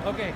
Okay.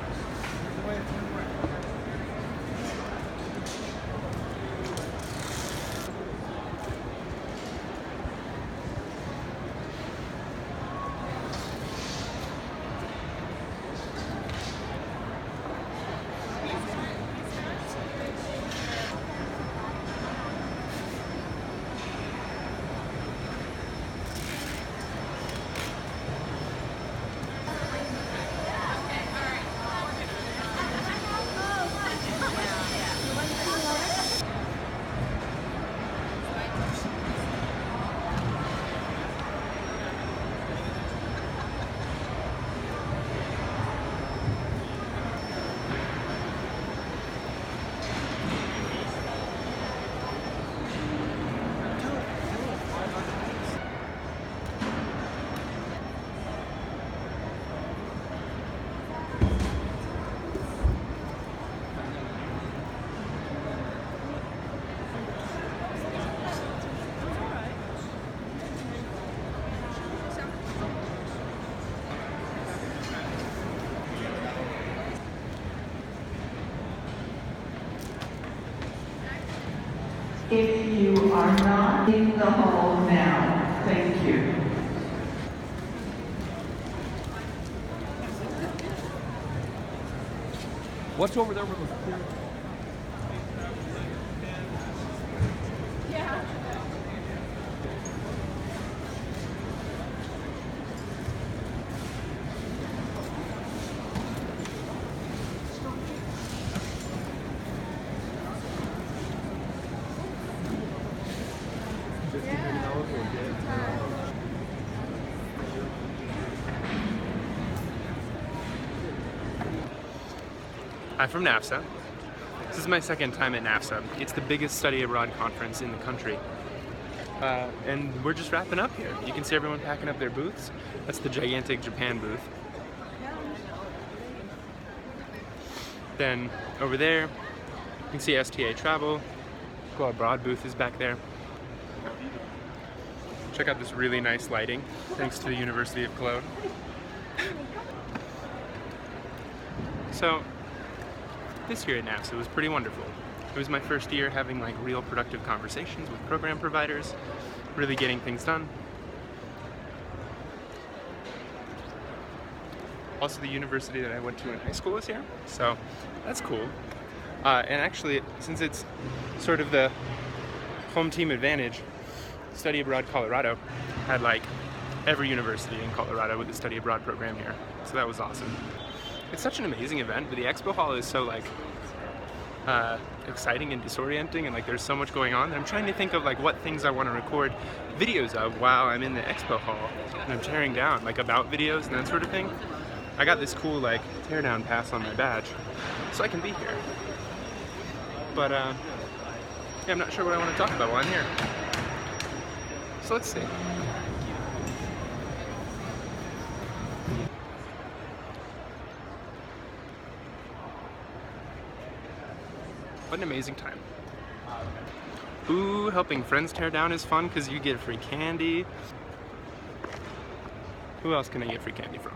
If you are not in the hall now, thank you. What's over there with the I'm from NAFSA. This is my second time at NAFSA. It's the biggest study abroad conference in the country. And we're just wrapping up here. You can see everyone packing up their booths. That's the gigantic Japan booth. Then over there, you can see STA Travel. Go Abroad booth is back there. Check out this really nice lighting, thanks to the University of Cologne. So, this year at NAFSA was pretty wonderful. It was my first year having like real productive conversations with program providers, really getting things done. Also, the university that I went to in high school was here, so that's cool. And actually, since it's sort of the home team advantage, Study Abroad Colorado had like every university in Colorado with the study abroad program here, so that was awesome. It's such an amazing event, but the expo hall is so like exciting and disorienting, and like there's so much going on that I'm trying to think of like what things I want to record videos of while I'm in the expo hall and I'm tearing down, like about videos and that sort of thing. I got this cool like teardown pass on my badge, so I can be here. But yeah, I'm not sure what I want to talk about while I'm here. So let's see. What an amazing time. Ooh, helping friends tear down is fun because you get free candy. Who else can I get free candy from?